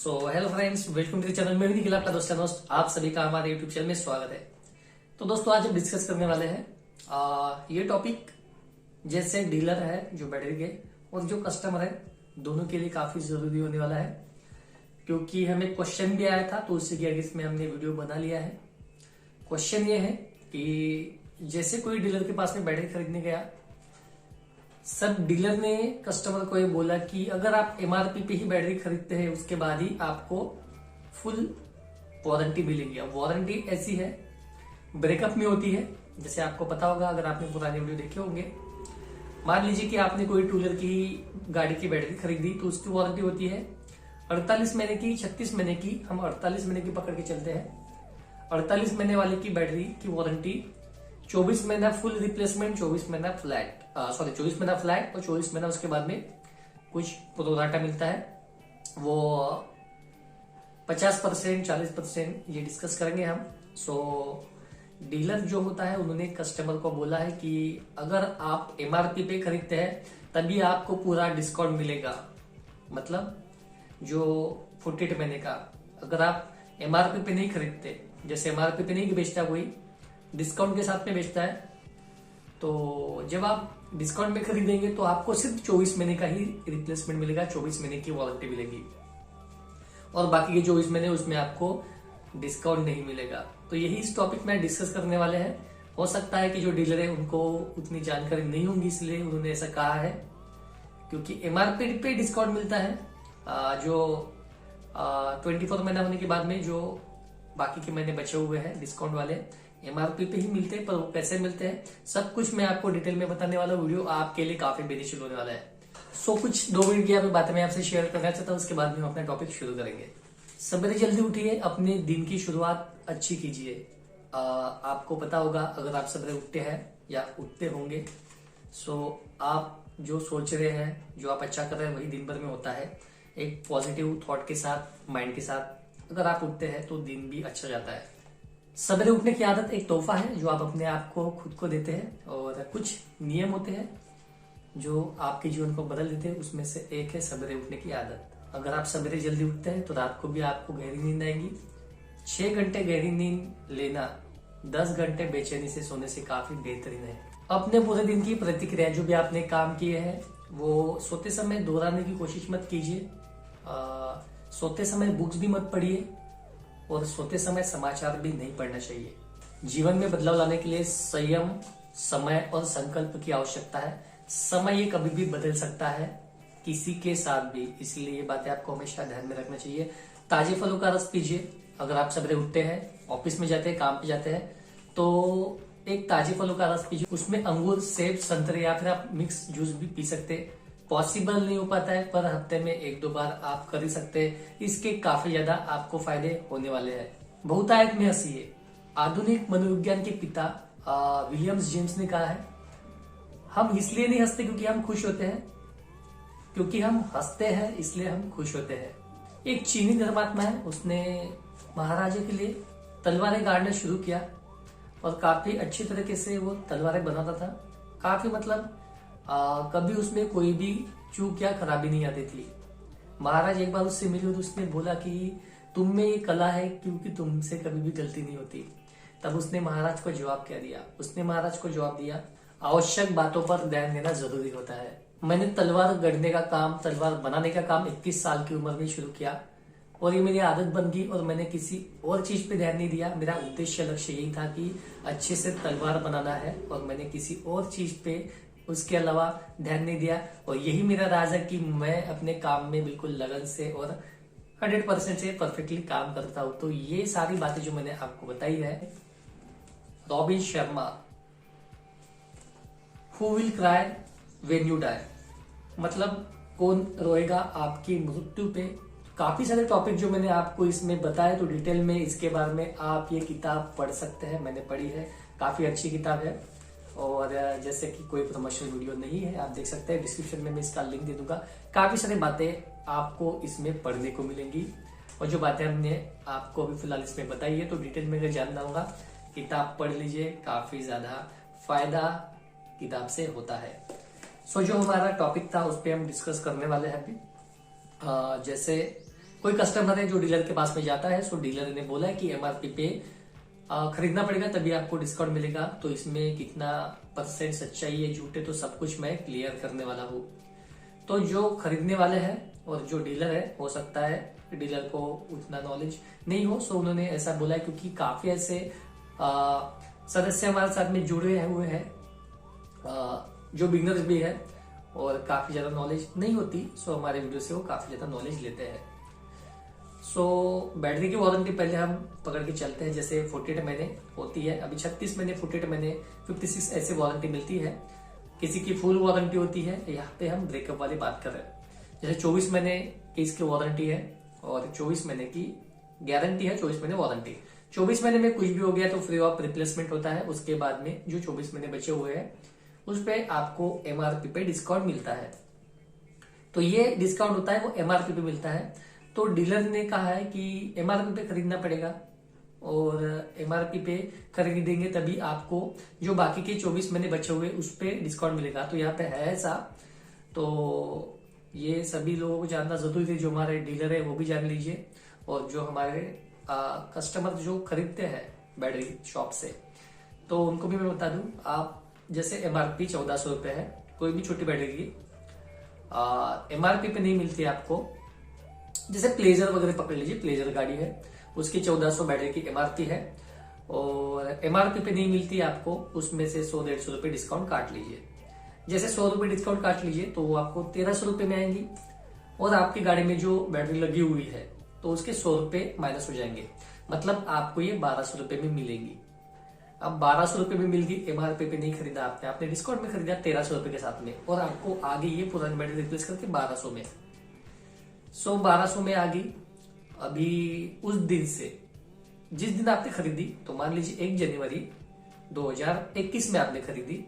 Hello friends, welcome to the channel. मैं भी निखिल, आपका दोस्त आप सभी का हमारे यूट्यूब चैनल में स्वागत है। तो दोस्तों, आज हम डिस्कस करने वाले हैं ये टॉपिक, जैसे डीलर है जो बैटरी के और जो कस्टमर है, दोनों के लिए काफी जरूरी होने वाला है, क्योंकि हमें क्वेश्चन भी आया था तो उससे क्या इसमें हमने वीडियो बना लिया है। क्वेश्चन ये है कि जैसे कोई डीलर के पास में बैटरी खरीदने गया, सब डीलर ने कस्टमर को ये बोला कि अगर आप एमआरपी पे ही बैटरी खरीदते हैं उसके बाद ही आपको फुल वारंटी मिलेगी। अब वारंटी ऐसी है, ब्रेकअप में होती है। जैसे आपको पता होगा, अगर आपने पुराने वीडियो देखे होंगे, मान लीजिए कि आपने कोई टू व्हीलर की गाड़ी की बैटरी खरीदी तो उसकी वारंटी होती है 48 महीने की, 36 महीने की। हम 48 महीने की पकड़ के चलते हैं। 48 महीने वाले की बैटरी की वारंटी 24 महीना फुल रिप्लेसमेंट, 24 महीना फ्लैट, 24 महीना फ्लैट और 24 महीना उसके बाद में कुछ प्रोराटा मिलता है। वो 50%, 40% ये डिस्कस करेंगे हम। डीलर जो होता है, उन्होंने कस्टमर को बोला है कि अगर आप एमआरपी पे खरीदते हैं तभी आपको पूरा डिस्काउंट मिलेगा। मतलब जो 48 महीने का, अगर आप एमआरपी पे नहीं खरीदते, जैसे एमआरपी पे नहीं बेचता कोई, डिस्काउंट के साथ में बेचता है, तो जब आप डिस्काउंट में खरीदेंगे तो आपको सिर्फ 24 महीने का ही रिप्लेसमेंट मिलेगा, 24 महीने की वारंटी मिलेगी, और बाकी के 24 महीने उसमें आपको डिस्काउंट नहीं मिलेगा। तो यही इस टॉपिक में डिस्कस करने वाले हैं। हो सकता है कि जो डीलर है उनको उतनी जानकारी नहीं होगी, इसलिए उन्होंने ऐसा कहा है, क्योंकि एमआरपी पे डिस्काउंट मिलता है। जो 24 महीना होने के बाद में जो बाकी के महीने बचे हुए हैं डिस्काउंट वाले, एमआरपी पे ही मिलते हैं, पर वो कैसे मिलते हैं सब कुछ मैं आपको डिटेल में बताने वाला। वीडियो आपके लिए काफी बेनिफिशियल होने वाला है। कुछ 2 मिनट की आप बातें मैं आपसे शेयर करना चाहता हूँ, उसके बाद में हम अपना टॉपिक शुरू करेंगे। सवेरे जल्दी उठिए, अपने दिन की शुरुआत अच्छी कीजिए। आपको पता होगा, अगर आप सवेरे उठते हैं या उठते होंगे, आप जो सोच रहे हैं, जो आप अच्छा कर रहे हैं, वही दिन भर में होता है। एक पॉजिटिव थॉट के साथ, माइंड के साथ अगर आप उठते हैं तो दिन भी अच्छा जाता है। सवेरे उठने की आदत एक तोहफा है जो आप अपने आप को खुद को देते हैं, और कुछ नियम होते हैं जो आपके जीवन को बदल देते हैं। उसमें से एक है सवेरे उठने की आदत। अगर आप सवेरे जल्दी उठते हैं तो रात को भी आपको गहरी नींद आएगी। 6 घंटे गहरी नींद लेना 10 घंटे बेचैनी से सोने से काफी बेहतरीन है। अपने पूरे दिन की प्रतिक्रिया, जो भी आपने काम किए हैं, वो सोते समय दोहराने की कोशिश मत कीजिए। सोते समय बुक्स भी मत पढ़िए, और सोते समय समाचार भी नहीं पढ़ना चाहिए। जीवन में बदलाव लाने के लिए संयम, समय और संकल्प की आवश्यकता है। समय ये कभी भी बदल सकता है, किसी के साथ भी, इसलिए ये बातें आपको हमेशा ध्यान में रखना चाहिए। ताजे फलों का रस पीजिए। अगर आप सवेरे उठते हैं, ऑफिस में जाते हैं, काम पे जाते हैं, तो एक ताजे फलों का रस पीजिए। उसमें अंगूर, सेब, संतरे या फिर आप मिक्स जूस भी पी सकते हैं। पॉसिबल नहीं हो पाता है, पर हफ्ते में 1-2 बार आप कर ही सकते हैं। इसके काफी ज्यादा आपको फायदे होने वाले हैं। बहुतायत में हंसिए। आधुनिक मनोविज्ञान के पिता विलियम्स जेम्स ने कहा है, हम इसलिए नहीं हंसते क्योंकि हम खुश होते हैं, क्योंकि हम हंसते हैं इसलिए हम खुश होते हैं। एक चीनी धर्मात्मा है, उसने महाराजा के लिए तलवारें गाड़ना शुरू किया, और काफी अच्छी तरीके से वो तलवारें बनाता था। काफी मतलब कभी उसमें कोई भी चूक या खराबी नहीं आती थी। महाराज एक बार उससे मिले तो उसने बोला कि तुम में ये कला है, क्योंकि तुमसे कभी भी गलती नहीं होती। तब उसने महाराज को जवाब क्या दिया? उसने महाराज को जवाब दिया, आवश्यक बातों पर ध्यान देना जरूरी होता है। मैंने तलवार गढ़ने का काम, तलवार बनाने का काम 21 साल की उम्र में शुरू किया, और ये मेरी आदत बन गई, और मैंने किसी और चीज पे ध्यान नहीं दिया। मेरा उद्देश्य, लक्ष्य यही था कि अच्छे से तलवार बनाना है, और मैंने किसी और चीज पे उसके अलावा ध्यान नहीं दिया। और यही मेरा राज है कि मैं अपने काम में बिल्कुल लगन से और 100% से परफेक्टली काम करता हूं। तो ये सारी बातें जो मैंने आपको बताई है। Robin Sharma, who will cry when you die, मतलब कौन रोएगा आपकी मृत्यु पे। काफी सारे टॉपिक जो मैंने आपको इसमें बताए, तो डिटेल में इसके बारे में आप ये किताब पढ़ सकते हैं। मैंने पढ़ी है, काफी अच्छी किताब है, और जैसे कि कोई प्रमोशनल वीडियो नहीं है, आप देख सकते हैं। डिस्क्रिप्शन में मैं इसका लिंक दे दूंगा। काफी सारी बातें आपको इसमें पढ़ने को मिलेंगी, और जो बातें हमने आपको अभी फिलहाल इसमें बताई है, तो डिटेल में अगर जानना होगा, किताब पढ़ लीजिए। काफी ज्यादा फायदा किताब से होता है। जो हमारा टॉपिक था उस पर हम डिस्कस करने वाले हैं अभी। जैसे कोई कस्टमर है जो डीलर के पास में जाता है, सो डीलर ने बोला है कि एमआरपी पे खरीदना पड़ेगा तभी आपको डिस्काउंट मिलेगा। तो इसमें कितना परसेंट सच्चाई है झूठ है तो सब कुछ मैं क्लियर करने वाला हूँ। तो जो खरीदने वाले हैं और जो डीलर है, हो सकता है डीलर को उतना नॉलेज नहीं हो, सो उन्होंने ऐसा बोला है क्योंकि काफी ऐसे सदस्य हमारे साथ में जुड़े हुए हैं जो बिगनर्स भी है और काफी ज्यादा नॉलेज नहीं होती, सो हमारे वीडियो से वो काफी ज्यादा नॉलेज लेते हैं। सो बैटरी की वारंटी पहले हम पकड़ के चलते हैं। जैसे 48 महीने होती है, अभी 36 महीने, 48 महीने, 56 ऐसे वारंटी मिलती है। किसी की फुल वारंटी होती है, यहाँ पे हम ब्रेकअप वाली बात कर रहे हैं। जैसे 24 महीने की इसकी वारंटी है और 24 महीने की गारंटी है, 24 महीने वारंटी। 24 महीने में कुछ भी हो गया तो फ्री ऑफ रिप्लेसमेंट होता है। उसके बाद में जो 24 महीने बचे हुए हैं उस पे आपको एमआरपी पे डिस्काउंट मिलता है। तो ये डिस्काउंट होता है वो एमआरपी पे मिलता है। तो डीलर ने कहा है कि एमआरपी पे खरीदना पड़ेगा और एमआरपी पे खरीदेंगे तभी आपको जो बाकी के 24 महीने बचे हुए उस पे डिस्काउंट मिलेगा। तो यहाँ पे है ऐसा, तो ये सभी लोगों को जानना जरूरी है। जो हमारे डीलर है वो भी जान लीजिए और जो हमारे कस्टमर जो खरीदते हैं बैटरी शॉप से, तो उनको भी मैं बता दूं। आप जैसे एमआरपी 1400 रुपए है कोई भी छोटी बैटरी की, एमआरपी पे नहीं मिलती आपको। जैसे प्लेजर वगैरह पकड़ लीजिए, प्लेजर गाड़ी है उसकी 1400 बैटरी की एमआरपी है और एमआरपी पे नहीं मिलती आपको, उसमें से 100-150 रुपए डिस्काउंट काट लीजिए। जैसे 100 रुपए डिस्काउंट काट लीजिए तो वो आपको 1300 रुपए में आएंगी और आपकी गाड़ी में जो बैटरी लगी हुई है तो उसके 100 रुपए माइनस हो जाएंगे, मतलब आपको ये 1200 रुपए में मिलेगी। अब 1200 रुपए में मिल गई, एमआरपी पे नहीं खरीदा आपने डिस्काउंट में खरीदा 1300 रुपए के साथ में, और आपको आगे ये पुरानी बैटरी रिप्लेस करके 1200 में, 1200 में आ गई। अभी उस दिन से जिस दिन आपने खरीदी, तो मान लीजिए 1 जनवरी 2021 में आपने खरीदी,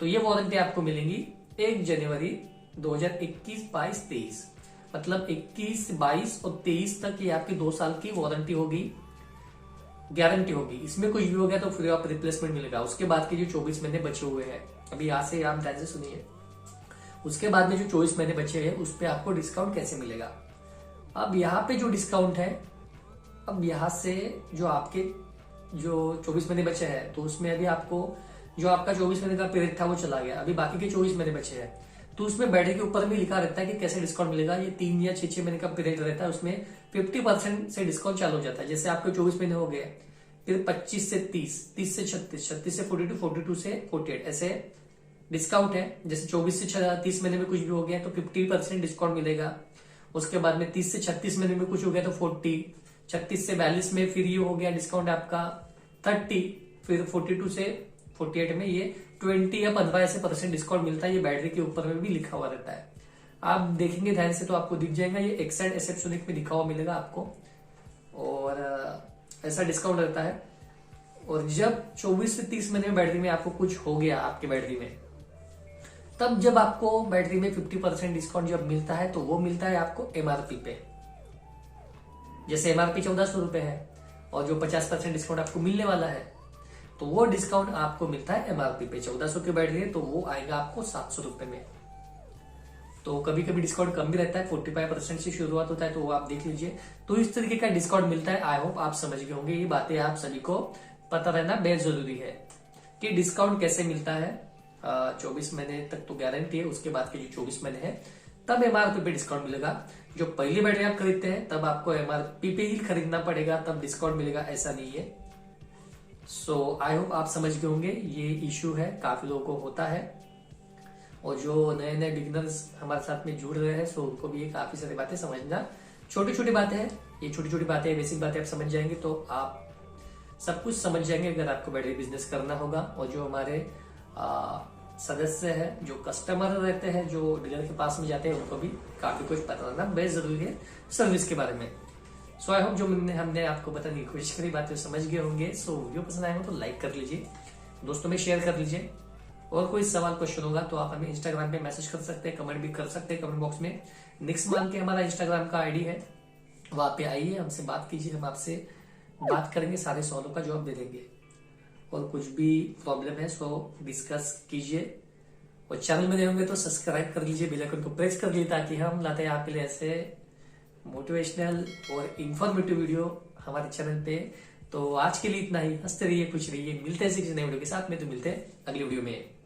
तो ये वारंटी आपको मिलेंगी 1 जनवरी 2021, 22, 23, मतलब 21, 22 और 23 तक ये आपकी 2 साल की वारंटी होगी, गारंटी होगी। इसमें कुछ भी हो गया तो फ्री ऑफ रिप्लेसमेंट मिलेगा। उसके बाद के जो 24 महीने बचे हुए हैं, अभी यहाँ से आप ध्यान से सुनिए, उसके बाद में जो 24 महीने बचे हैं उस पर आपको डिस्काउंट कैसे मिलेगा। अब यहाँ पे जो डिस्काउंट है, अब यहाँ से जो आपके जो 24 महीने बचे हैं तो उसमें अभी आपको जो आपका 24 महीने का पीरियड था वो चला गया, अभी बाकी के 24 महीने बचे हैं। तो उसमें बैटरी के ऊपर भी लिखा रहता है कि कैसे डिस्काउंट मिलेगा। ये 3 या 6 महीने का पीरियड रहता है, उसमें 50% से डिस्काउंट चालू हो जाता है। जैसे आपके 24 महीने हो गए, फिर 25 से 30, 30 से 36, 36 से 42, 42 से 48 ऐसे डिस्काउंट है। जैसे 24 से 30 महीने में कुछ भी हो गया तो 50% डिस्काउंट मिलेगा। उसके बाद में 30 से 36 महीने में कुछ हो गया तो 40, 36 से 42 में फिर ये हो गया डिस्काउंट आपका 30, फिर 42 से 48 में ये 20 या 15 ऐसे % डिस्काउंट मिलता है। ये बैटरी के ऊपर में भी लिखा हुआ रहता है, आप देखेंगे ध्यान से तो आपको दिख जाएगा। ये एक्साइड एसेप्सोनिक में लिखा हुआ मिलेगा आपको, और ऐसा डिस्काउंट रहता है। और जब 24 से 30 महीने में बैटरी में आपको कुछ हो गया आपकी बैटरी में, तब जब आपको बैटरी में 50% डिस्काउंट जब मिलता है तो वो मिलता है आपको एमआरपी पे। जैसे एमआरपी 1400 रुपए है और जो 50% डिस्काउंट आपको मिलने वाला है, तो वो डिस्काउंट आपको मिलता है एमआरपी पे। 1400 की बैटरी है तो वो आएगा आपको 700 रुपए में। तो कभी कभी डिस्काउंट कम भी रहता है, 45% से शुरुआत होता है, तो वो आप देख लीजिए। तो इस तरीके का डिस्काउंट मिलता है। आई होप आप समझ गए होंगे। ये बातें आप सभी को पता रहना बेहद जरूरी है कि डिस्काउंट कैसे मिलता है। 24 महीने तक तो गारंटी है, उसके बाद के जो 24 महीने हैं तब एमआरपी पे डिस्काउंट मिलेगा। जो पहली बैटरी आप खरीदते हैं तब आपको एमआरपी पे ही खरीदना पड़ेगा, तब डिस्काउंट मिलेगा, ऐसा नहीं है। सो आई होप आप समझ गए होंगे। ये इश्यू है, काफी लोगों को होता है, और जो नए नए बिगिनर्स हमारे साथ में जुड़ रहे हैं सो उनको भी ये काफी सारी बातें समझना। छोटी छोटी बातें हैं, ये छोटी छोटी बातें, बेसिक बातें आप समझ जाएंगे तो आप सब कुछ समझ जाएंगे अगर आपको बैटरी बिजनेस करना होगा। और जो हमारे सदस्य है, जो कस्टमर रहते हैं, जो डीलर के पास में जाते हैं, उनको भी काफी कुछ पता रहना बेहद जरूरी है सर्विस के बारे में। सो आई होप जो हमने आपको बताने की कोशिश करी बातें समझ गए होंगे। सो वीडियो पसंद आए हो तो लाइक कर लीजिए, दोस्तों में शेयर कर लीजिए, और कोई सवाल क्वेश्चन होगा तो आप हमें इंस्टाग्राम पे मैसेज कर सकते हैं, कमेंट भी कर सकते हैं कमेंट बॉक्स में। निक्स मान के हमारा इंस्टाग्राम का आईडी है, वहां पे आइए, हमसे बात कीजिए, हम आपसे बात करेंगे, सारे सवालों का जवाब दे देंगे। और कुछ भी प्रॉब्लम है सो डिस्कस कीजिए। और चैनल में नए होंगे तो सब्सक्राइब कर लीजिए, बेल आइकन को प्रेस कर लीजिए, ताकि हम लाते हैं आपके लिए ऐसे मोटिवेशनल और इंफॉर्मेटिव वीडियो हमारे चैनल पे। तो आज के लिए इतना ही। हंसते रहिए, खुश रहिए, मिलते हैं किसी नए वीडियो के साथ में। तो मिलते हैं अगली वीडियो में।